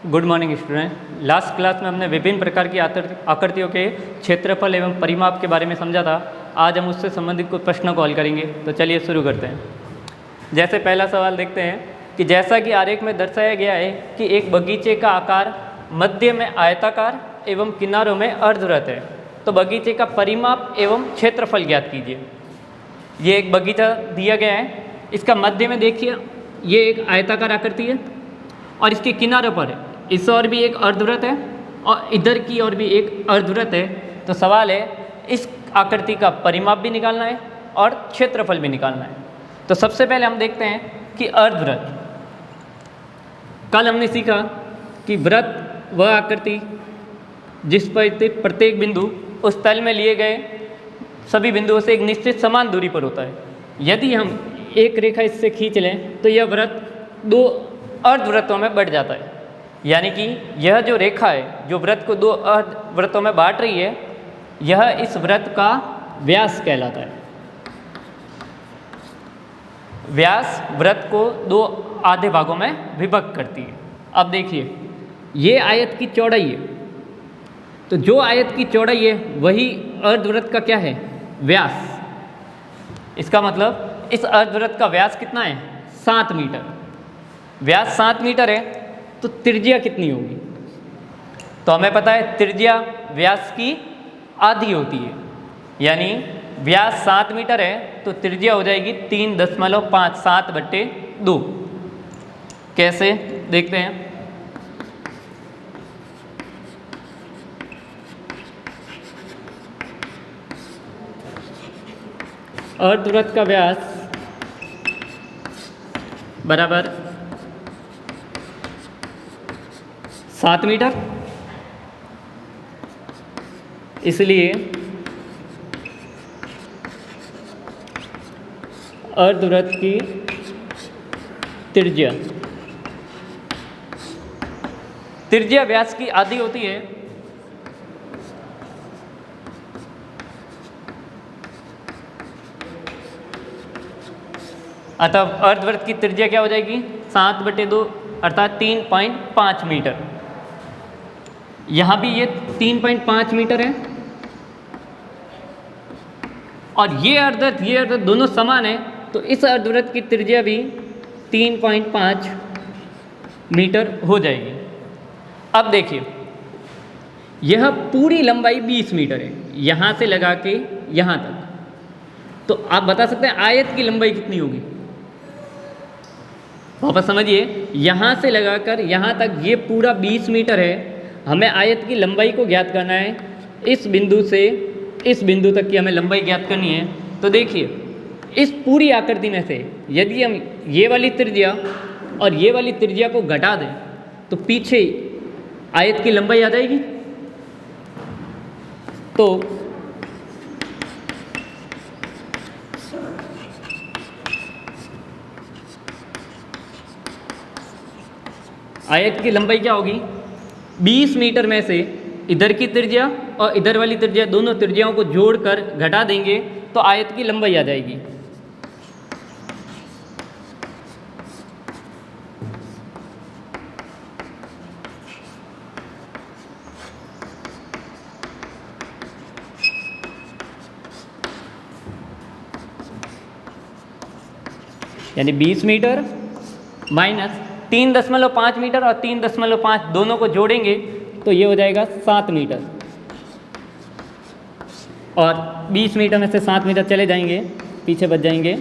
Good morning student. Last class में हमने विभिन्न प्रकार की आकृतियों के क्षेत्रफल एवं परिमाप के बारे में समझा था। आज हम उससे संबंधित कुछ प्रश्नों को हल करेंगे। तो चलिए शुरू करते हैं। जैसे पहला सवाल देखते हैं कि जैसा कि आरेख में दर्शाया गया है कि एक बगीचे का आकार मध्य में आयताकार एवं किनारों में अर्धवृत्त है, तो बगीचे का परिमाप एवं क्षेत्रफल ज्ञात कीजिए। ये एक बगीचा दिया गया है, इसका मध्य में देखिए ये एक आयताकार आकृति है और इसके किनारों पर इस ओर भी एक अर्धवृत्त है और इधर की ओर भी एक अर्धवृत्त है। तो सवाल है इस आकृति का परिमाप भी निकालना है और क्षेत्रफल भी निकालना है। तो सबसे पहले हम देखते हैं कि अर्धवृत्त। कल हमने सीखा कि वृत्त वह आकृति जिस पर स्थित प्रत्येक बिंदु उस तल में लिए गए सभी बिंदुओं से एक निश्चित समान दूरी पर होता है। यदि हम एक रेखा इससे खींच लें तो यह वृत्त दो अर्धवृत्तों में बढ़ जाता है। यानी कि यह जो रेखा है जो वृत्त को दो अर्धवृत्तों में बांट रही है, यह इस वृत्त का व्यास कहलाता है। व्यास वृत्त को दो आधे भागों में विभक्त करती है। अब देखिए ये आयत की चौड़ाई है, तो जो आयत की चौड़ाई है वही अर्धवृत्त का क्या है, व्यास। इसका मतलब इस अर्धवृत्त का व्यास कितना है, 7 मीटर। व्यास 7 मीटर है तो त्रिज्या कितनी होगी? तो हमें पता है त्रिज्या व्यास की आधी होती है। यानी व्यास 7 मीटर है तो त्रिज्या हो जाएगी 3.57/2। कैसे देखते हैं। अर्धवृत्त का व्यास बराबर 7 मीटर, इसलिए अर्धवृत्त की त्रिज्या व्यास की आधी होती है। अतः अर्धवृत्त की त्रिज्या क्या हो जाएगी, 7/2 अर्थात 3.5 मीटर। यहाँ भी ये 3.5 मीटर है और ये अर्धवृत्त दोनों समान है, तो इस अर्धवृत्त की त्रिज्या भी 3.5 मीटर हो जाएगी। अब देखिए यह पूरी लंबाई 20 मीटर है, यहाँ से लगा के यहाँ तक। तो आप बता सकते हैं आयत की लंबाई कितनी होगी। वापस समझिए, यहाँ से लगाकर यहाँ तक ये पूरा 20 मीटर है। हमें आयत की लंबाई को ज्ञात करना है। इस बिंदु से इस बिंदु तक की हमें लंबाई ज्ञात करनी है। तो देखिए इस पूरी आकृति में से यदि हम ये वाली त्रिज्या और ये वाली त्रिज्या को घटा दें तो पीछे आयत की लंबाई आ जाएगी। तो आयत की लंबाई क्या होगी, 20 मीटर में से इधर की त्रिज्या और इधर वाली त्रिज्या दोनों त्रिज्याओं को जोड़कर घटा देंगे तो आयत की लंबाई आ जाएगी। यानी 20 मीटर माइनस 3.5 मीटर और 3.5 दोनों को जोड़ेंगे तो ये हो जाएगा 7 मीटर। और 20 मीटर में से 7 मीटर चले जाएंगे, पीछे बच जाएंगे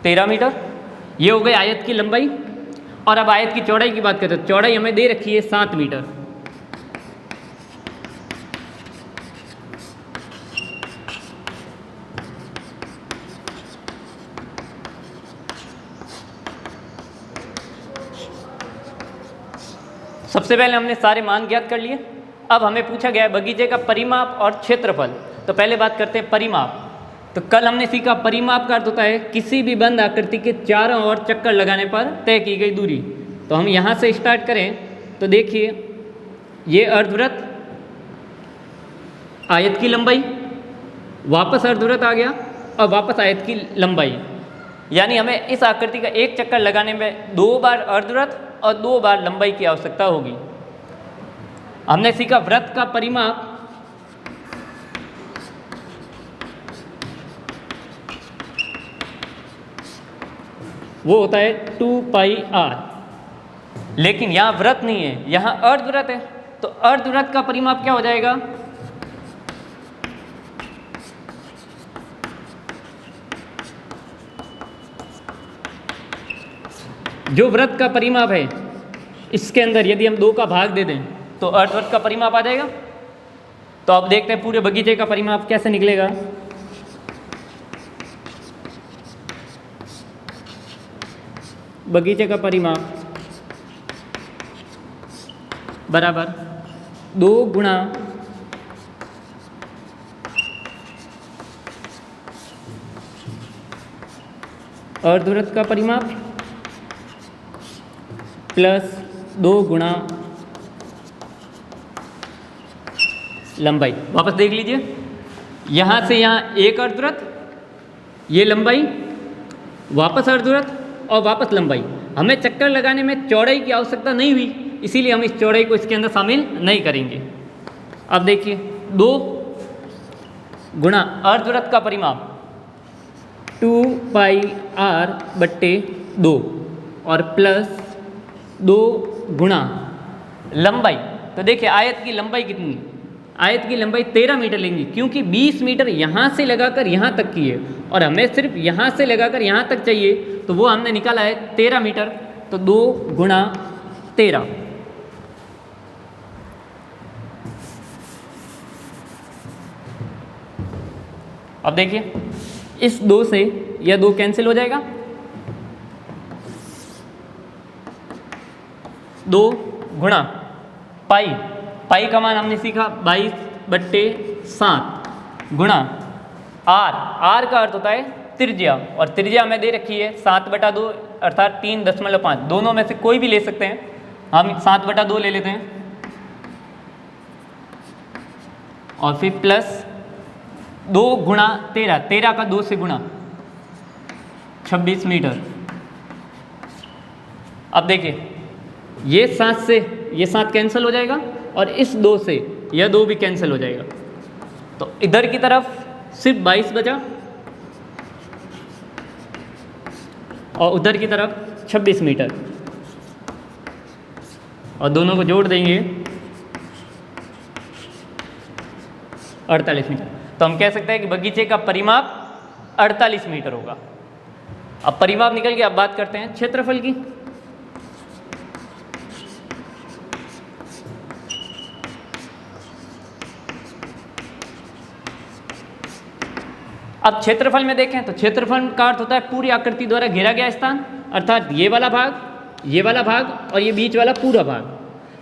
13 मीटर। ये हो गई आयत की लंबाई। और अब आयत की चौड़ाई की बात करते हैं। चौड़ाई हमें दे रखी है 7 मीटर। सबसे पहले हमने सारे मान ज्ञात कर लिए। अब हमें पूछा गया है बगीचे का परिमाप और क्षेत्रफल। तो पहले बात करते हैं परिमाप। तो कल हमने सीखा परिमाप का अर्थ होता है किसी भी बंद आकृति के चारों ओर चक्कर लगाने पर तय की गई दूरी। तो हम यहाँ से स्टार्ट करें तो देखिए ये अर्धवृत्त, आयत की लंबाई, वापस अर्धवृत्त आ गया और वापस आयत की लंबाई। यानी हमें इस आकृति का एक चक्कर लगाने में 2 बार अर्धवृत्त और 2 बार लंबाई की आवश्यकता होगी। हमने सीखा वृत्त का परिमाप वो होता है 2πr, लेकिन यहाँ वृत्त नहीं है, यहाँ अर्धवृत्त है। तो अर्धवृत्त का परिमाप क्या हो जाएगा? जो वृत्त का परिमाप है इसके अंदर यदि हम 2 का भाग दे दें तो अर्धवृत्त का परिमाप आ जाएगा। तो अब देखते हैं पूरे बगीचे का परिमाप कैसे निकलेगा। बगीचे का परिमाप बराबर 2 गुणा अर्धवृत्त का परिमाप प्लस 2 गुणा लंबाई। वापस देख लीजिए, यहाँ से यहाँ एक अर्धवृत्त, ये लंबाई, वापस अर्धवृत्त और वापस लंबाई। हमें चक्कर लगाने में चौड़ाई की आवश्यकता नहीं हुई, इसीलिए हम इस चौड़ाई को इसके अंदर शामिल नहीं करेंगे। अब देखिए 2 गुणा अर्धवृत्त का परिमाप 2πr/2 और प्लस 2 गुणा लंबाई। तो देखिए आयत की लंबाई कितनी? आयत की लंबाई 13 मीटर लेंगी, क्योंकि 20 मीटर यहाँ से लगाकर यहाँ तक की है और हमें सिर्फ यहाँ से लगाकर यहाँ तक चाहिए, तो वो हमने निकाला है 13 मीटर। तो 2 गुणा 13। अब देखिए इस 2 से यह 2 कैंसिल हो जाएगा। 2 गुणा पाई, पाई का मान हमने सीखा 22/7 गुणा आर, आर का अर्थ होता है त्रिज्या, और त्रिज्या हमें दे रखी है 7/2 अर्थात 3.5। दोनों में से कोई भी ले सकते हैं, हम 7/2 ले लेते हैं और फिर प्लस 2 गुणा 13, 13 का 2 से गुणा 26 मीटर। अब देखिए ये 7 से ये 7 कैंसिल हो जाएगा और इस 2 से यह 2 भी कैंसिल हो जाएगा। तो इधर की तरफ सिर्फ 22 बचा और उधर की तरफ 26 मीटर, और दोनों को जोड़ देंगे 48 मीटर। तो हम कह सकते हैं कि बगीचे का परिमाप 48 मीटर होगा। अब परिमाप निकल गया, अब बात करते हैं क्षेत्रफल की। अब क्षेत्रफल में देखें तो क्षेत्रफल का अर्थ होता है पूरी आकृति द्वारा घेरा गया स्थान, अर्थात ये वाला भाग और ये बीच वाला पूरा भाग।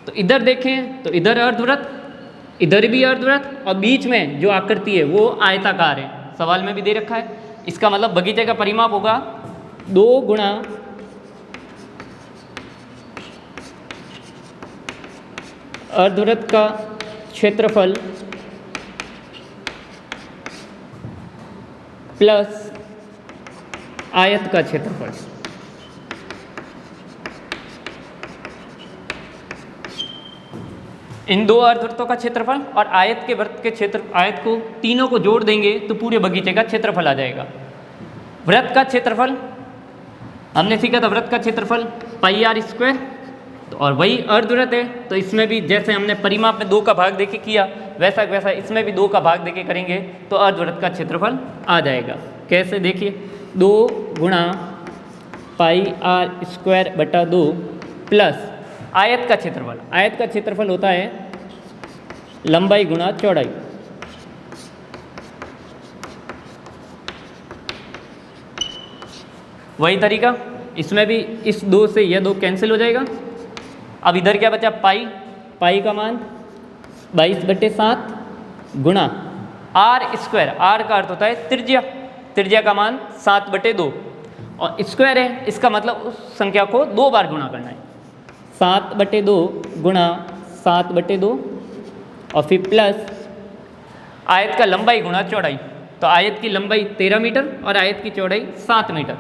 तो इधर देखें तो इधर अर्धवृत्त, इधर भी अर्धवृत्त और बीच में जो आकृति है वो आयताकार है, सवाल में भी दे रखा है। इसका मतलब बगीचे का परिमाप होगा 2 गुणा अर्धवृत्त का क्षेत्रफल प्लस आयत का क्षेत्रफल। इन 2 अर्धवृत्तों का क्षेत्रफल और आयत के वृत्त के क्षेत्र, आयत को तीनों को जोड़ देंगे तो पूरे बगीचे का क्षेत्रफल आ जाएगा। वृत्त का क्षेत्रफल हमने सीखा था, वृत्त का क्षेत्रफल πr², तो और वही अर्धवृत्त है, तो इसमें भी जैसे हमने परिमाप में 2 का भाग देके किया वैसा वैसा इसमें भी 2 का भाग देके करेंगे तो अर्धवृत्त का क्षेत्रफल आ जाएगा। कैसे देखिए 2 गुणा πr²/2 प्लस आयत का क्षेत्रफल। आयत का क्षेत्रफल होता है लंबाई गुणा चौड़ाई। वही तरीका इसमें भी, इस 2 से यह 2 कैंसिल हो जाएगा। अब इधर क्या बचा? पाई, पाई का मान 22/7 गुणा r²। r का अर्थ होता है त्रिज्या, त्रिज्या का मान 7/2 और स्क्वायर है, इसका मतलब उस संख्या को 2 बार गुणा करना है। 7/2 गुणा 7/2 और फिर प्लस आयत का लंबाई गुणा चौड़ाई। तो आयत की लंबाई 13 मीटर और आयत की चौड़ाई 7 मीटर।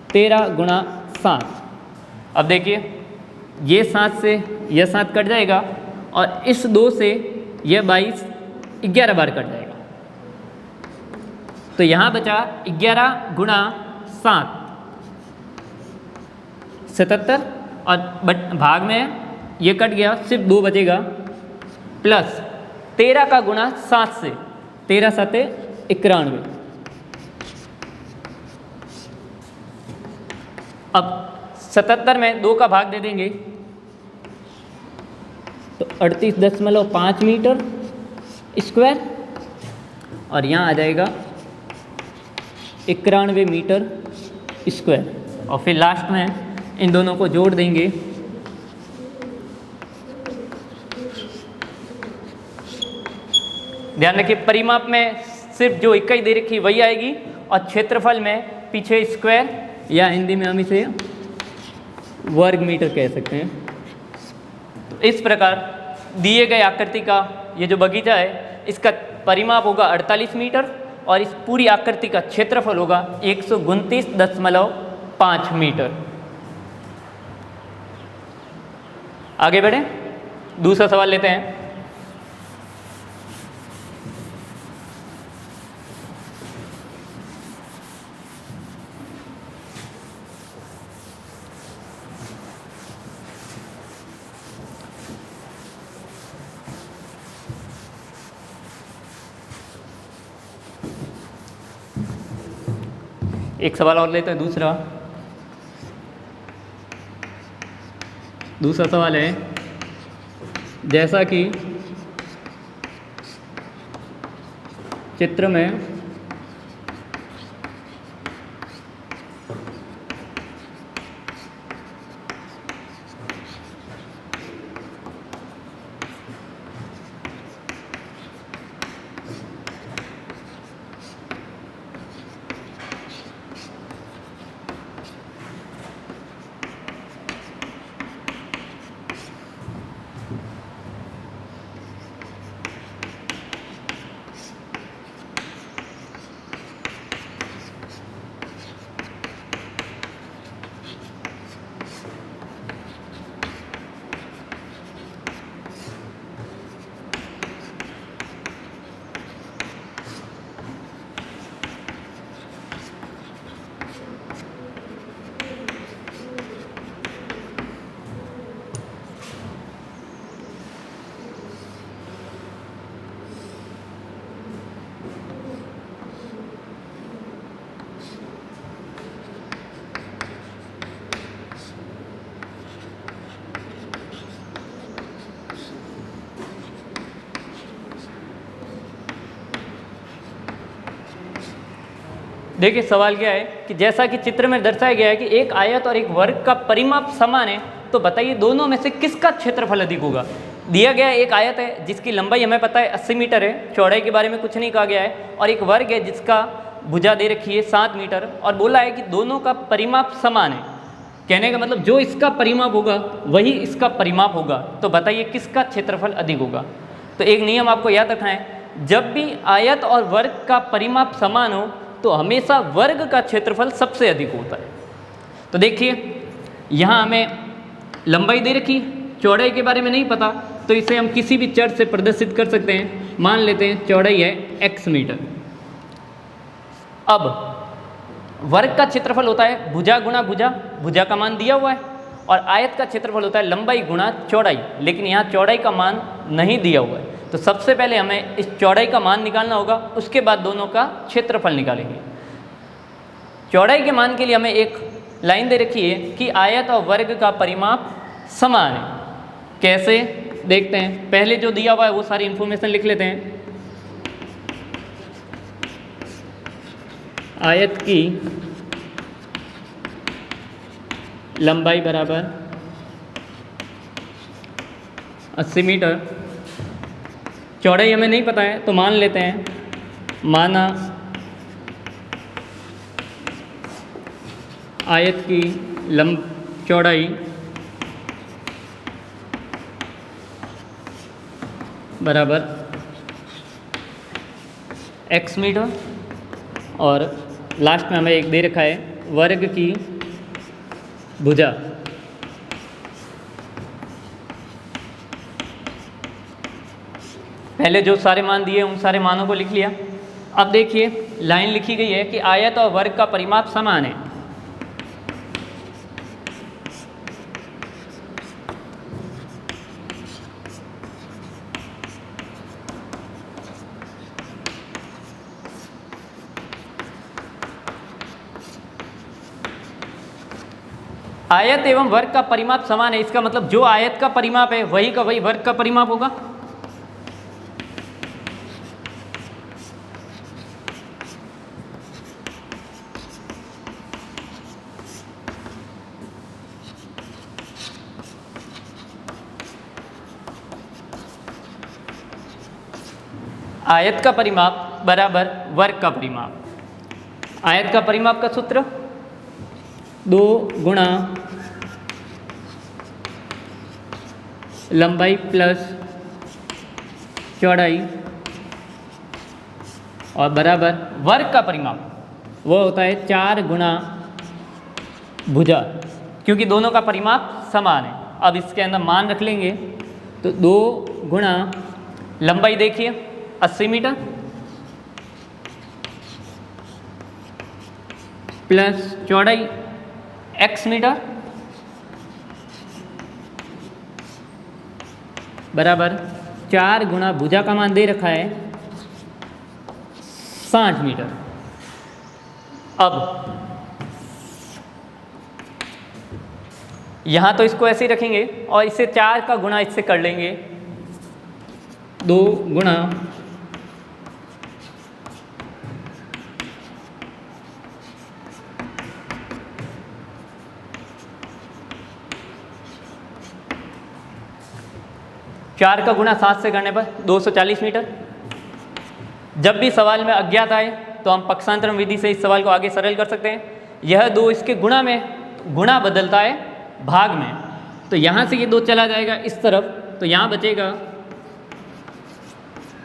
13 गुणा 7 अब देखिए ये 7 से यह 7 कट जाएगा और इस 2 से यह 22 11 बार कट जाएगा। तो यहाँ बचा 11 गुणा 7 77 और भाग में ये कट गया, सिर्फ 2 बचेगा, प्लस 13 का गुणा 7 से, 13 7 91। अब 77 में 2 का भाग दे देंगे तो 38.5 मीटर स्क्वायर और यहाँ आ जाएगा 91 मीटर स्क्वायर। और फिर लास्ट में इन दोनों को जोड़ देंगे ध्यान रखिए परिमाप में सिर्फ जो इकाई दे रखी वही आएगी और क्षेत्रफल में पीछे स्क्वायर या हिंदी में हम इसे वर्ग मीटर कह सकते हैं। तो इस प्रकार दिए गए आकृति का ये जो बगीचा है इसका परिमाप होगा 48 मीटर और इस पूरी आकृति का क्षेत्रफल होगा 129.5 मीटर। आगे बढ़ें, दूसरा सवाल लेते हैं। एक सवाल और लेते हैं। दूसरा सवाल है, जैसा कि चित्र में देखिए सवाल क्या है कि जैसा कि चित्र में दर्शाया गया है कि एक आयत और एक वर्ग का परिमाप समान है, तो बताइए दोनों में से किसका क्षेत्रफल अधिक होगा। दिया गया एक आयत है जिसकी लंबाई हमें पता है 80 मीटर है, चौड़ाई के बारे में कुछ नहीं कहा गया है, और एक वर्ग है जिसका भुजा दे रखी है 7 मीटर और बोला है कि दोनों का परिमाप समान है। कहने का मतलब जो इसका परिमाप होगा वही इसका परिमाप होगा, तो बताइए किसका क्षेत्रफल अधिक होगा। तो एक नियम आपको याद रखना है, जब भी आयत और वर्ग का परिमाप समान हो तो हमेशा वर्ग का क्षेत्रफल सबसे अधिक होता है। तो देखिए यहाँ हमें लंबाई दे रखी, चौड़ाई के बारे में नहीं पता, तो इसे हम किसी भी चर से प्रदर्शित कर सकते हैं। मान लेते हैं चौड़ाई है x मीटर। अब वर्ग का क्षेत्रफल होता है भुजा गुणा भुजा, भुजा का मान दिया हुआ है, और आयत का क्षेत्रफल होता है लंबाई गुणा चौड़ाई, लेकिन यहाँ चौड़ाई का मान नहीं दिया हुआ है। तो सबसे पहले हमें इस चौड़ाई का मान निकालना होगा, उसके बाद दोनों का क्षेत्रफल निकालेंगे। चौड़ाई के मान के लिए हमें एक लाइन दे रखी है कि आयत और वर्ग का परिमाप समान है। कैसे देखते हैं, पहले जो दिया हुआ है वो सारी इन्फॉर्मेशन लिख लेते हैं। आयत की लंबाई बराबर 80 मीटर, चौड़ाई हमें नहीं पता है तो मान लेते हैं, माना आयत की चौड़ाई बराबर x मीटर, और लास्ट में हमें एक दे रखा है वर्ग की भुजा पहले जो सारे मान दिए उन सारे मानों को लिख लिया। अब देखिए लाइन लिखी गई है कि आयत और वर्ग का परिमाप समान है। आयत एवं वर्ग का परिमाप समान है, इसका मतलब जो आयत का परिमाप है वही का वही वर्ग का परिमाप होगा। आयत का परिमाप बराबर वर्ग का परिमाप। आयत का परिमाप का सूत्र 2 गुणा लंबाई प्लस चौड़ाई और बराबर वर्ग का परिमाप वो होता है 4 गुणा भुजा, क्योंकि दोनों का परिमाप समान है। अब इसके अंदर मान रख लेंगे तो 2 गुणा लंबाई देखिए 80 मीटर प्लस चौड़ाई x मीटर बराबर 4 गुणा भुजा का मान दे रखा है 60 मीटर। अब यहाँ तो इसको ऐसे ही रखेंगे और इससे 4 का गुणा इससे कर लेंगे, 2 गुणा चार का गुणा 7 से करने पर 240 मीटर। जब भी सवाल में अज्ञात आए तो हम पक्षांतरण विधि से इस सवाल को आगे सरल कर सकते हैं। यह 2 इसके गुणा में, गुणा बदलता है भाग में, तो यहाँ से ये 2 चला जाएगा इस तरफ, तो यहाँ बचेगा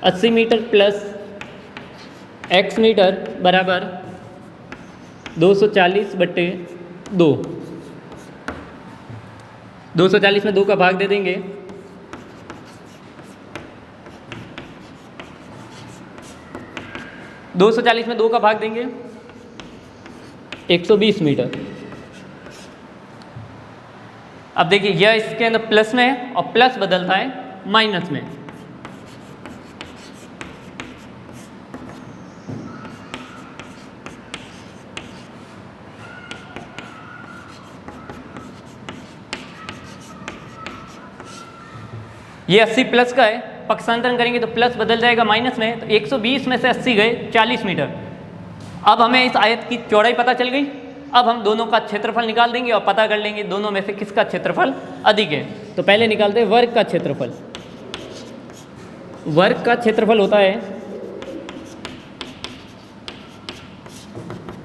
80 मीटर प्लस x मीटर बराबर 240/2। 240 में 2 का भाग दे देंगे, 240 में 2 का भाग देंगे 120 मीटर। अब देखिए यह इसके अंदर प्लस में है और प्लस बदलता है माइनस में। ये 80 प्लस का है, पक्षांतरण करेंगे तो प्लस बदल जाएगा माइनस में, तो 120 में से 80 गए 40 मीटर। अब हमें इस आयत की चौड़ाई पता चल गई। अब हम दोनों का क्षेत्रफल निकाल देंगे और पता कर लेंगे दोनों में से किसका क्षेत्रफल अधिक है। तो पहले निकालते हैं वर्ग का क्षेत्रफल। वर्ग का क्षेत्रफल होता है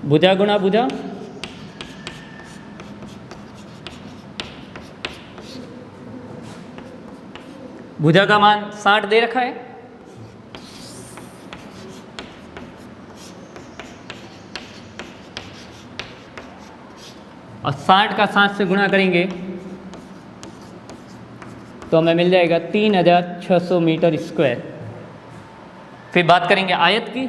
भुजा गुणा भुजा भुजा का मान 60 दे रखा है, और 60 का 60 से गुणा करेंगे तो हमें मिल जाएगा 3600 मीटर स्क्वायर। फिर बात करेंगे आयत की।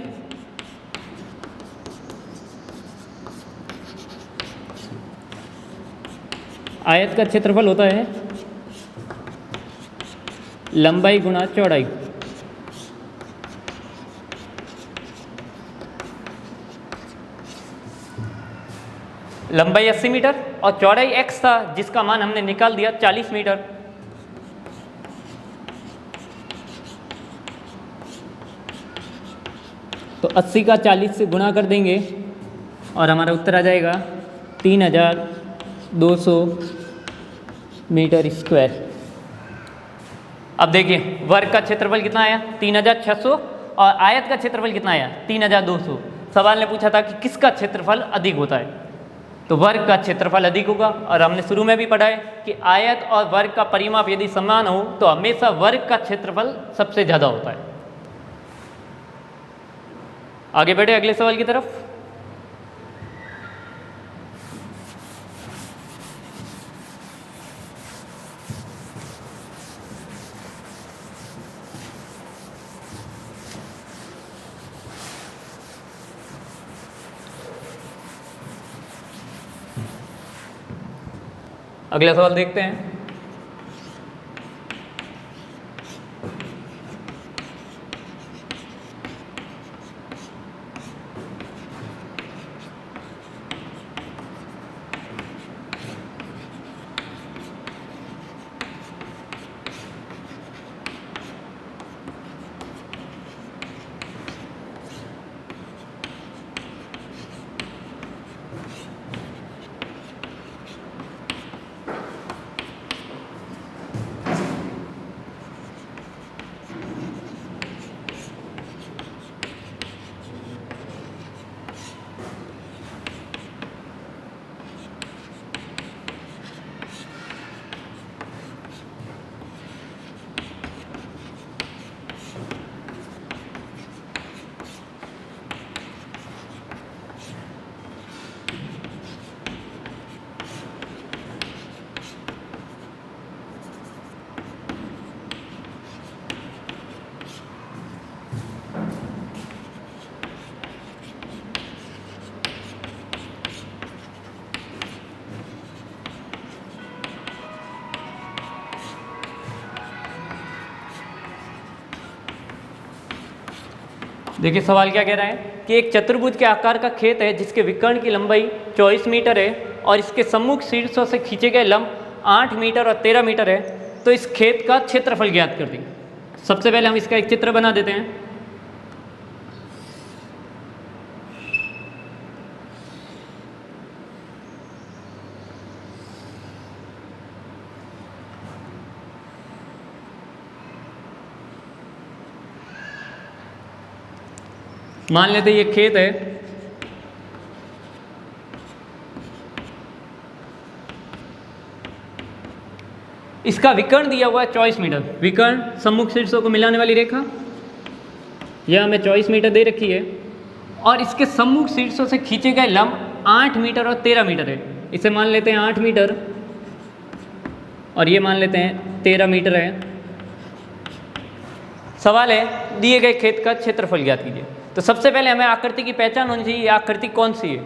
आयत का क्षेत्रफल होता है लंबाई गुणा चौड़ाई। लंबाई 80 मीटर और चौड़ाई x था जिसका मान हमने निकाल दिया 40 मीटर। तो 80 का 40 से गुणा कर देंगे और हमारा उत्तर आ जाएगा 3200 मीटर स्क्वायर। अब देखिए वर्ग का क्षेत्रफल कितना आया 3600 और आयत का क्षेत्रफल कितना आया 3200। सवाल ने पूछा था कि किसका क्षेत्रफल अधिक होता है, तो वर्ग का क्षेत्रफल अधिक होगा। और हमने शुरू में भी पढ़ा है कि आयत और वर्ग का परिमाप यदि समान हो तो हमेशा वर्ग का क्षेत्रफल सबसे ज़्यादा होता है। आगे बढ़े अगले सवाल की तरफ। अगला सवाल देखते हैं। देखिए सवाल क्या कह रहा है कि एक चतुर्भुज के आकार का खेत है जिसके विकर्ण की लंबाई 24 मीटर है और इसके सम्मुख शीर्षों से खींचे गए लंब 8 मीटर और 13 मीटर है, तो इस खेत का क्षेत्रफल ज्ञात कर दें। सबसे पहले हम इसका एक चित्र बना देते हैं। मान लेते ये खेत है, इसका विकर्ण दिया हुआ है 24 मीटर। विकर्ण सम्मुख शीर्षों को मिलाने वाली रेखा यह हमें 24 मीटर दे रखी है और इसके सम्मुख शीर्षों से खींचे गए लंब 8 मीटर और 13 मीटर है। इसे मान लेते हैं 8 मीटर और ये मान लेते हैं 13 मीटर है। सवाल है दिए गए खेत का क्षेत्रफल ज्ञात कीजिए। तो सबसे पहले हमें आकृति की पहचान होनी चाहिए, यह आकृति कौन सी है।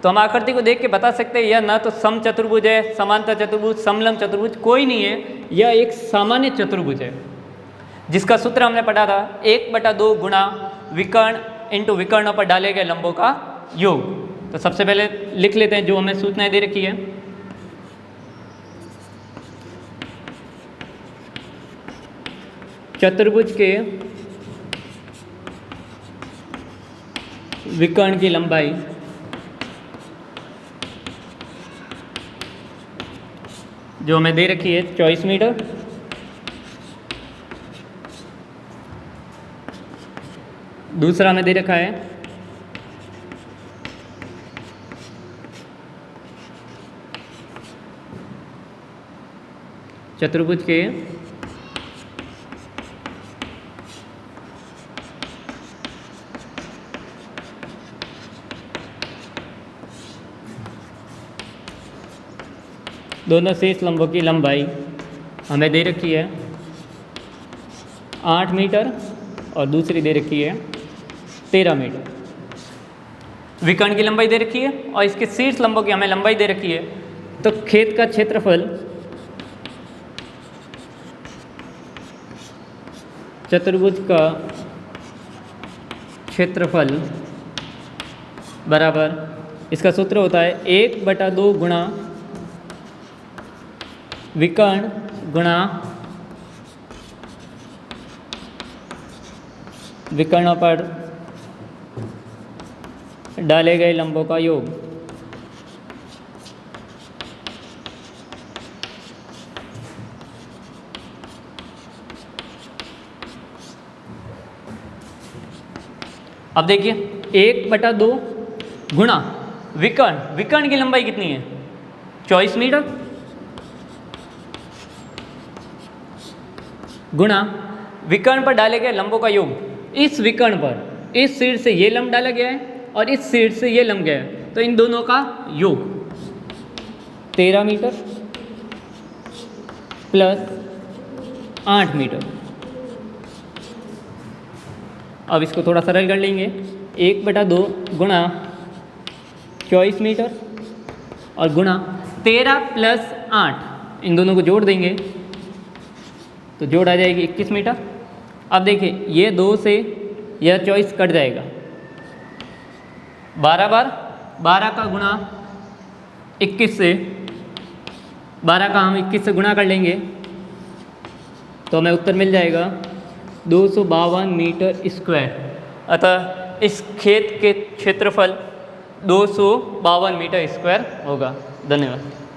तो हम आकृति को देख के बता सकते हैं यह न तो सम चतुर्भुज है, समांतर चतुर्भुज, समलंब चतुर्भुज, कोई नहीं है। यह एक सामान्य चतुर्भुज है जिसका सूत्र हमने पढ़ा था 1/2 गुणा विकर्ण इंटू विकर्णों पर डाले गए लंबों का योग। तो सबसे पहले लिख लेते हैं जो हमें सूचनाएं दे रखी है। चतुर्भुज के विकर्ण की लंबाई जो हमें दे रखी है 24 मीटर। दूसरा हमें दे रखा है चतुर्भुज के दोनों शीर्ष लंबों की लंबाई हमें दे रखी है 8 मीटर और दूसरी दे रखी है 13 मीटर। विकर्ण की लंबाई दे रखी है और इसके शीर्ष लंबों की हमें लंबाई दे रखी है। तो खेत का क्षेत्रफल चतुर्भुज का क्षेत्रफल बराबर इसका सूत्र होता है 1/2 गुणा विकर्ण गुणा विकर्णों पर डाले गए लंबों का योग। अब देखिए 1/2 गुणा विकर्ण की लंबाई कितनी है 24 मीटर गुणा विकर्ण पर डाले गए लंबों का योग। इस विकर्ण पर इस शीर्ष से ये लंब डाला गया है और इस शीर्ष से ये लंब गया है, तो इन दोनों का योग 13 मीटर प्लस 8 मीटर। अब इसको थोड़ा सरल कर लेंगे 1/2 गुणा 24 मीटर और गुणा 13 प्लस 8 इन दोनों को जोड़ देंगे तो जोड़ आ जाएगी 21 मीटर। अब देखिए ये 2 से यह 24 कट जाएगा, 12 बार 12 का गुणा 21 से, 12 का हम 21 से गुणा कर लेंगे तो हमें उत्तर मिल जाएगा 252 मीटर स्क्वायर। अतः इस खेत के क्षेत्रफल 252 मीटर स्क्वायर होगा। धन्यवाद।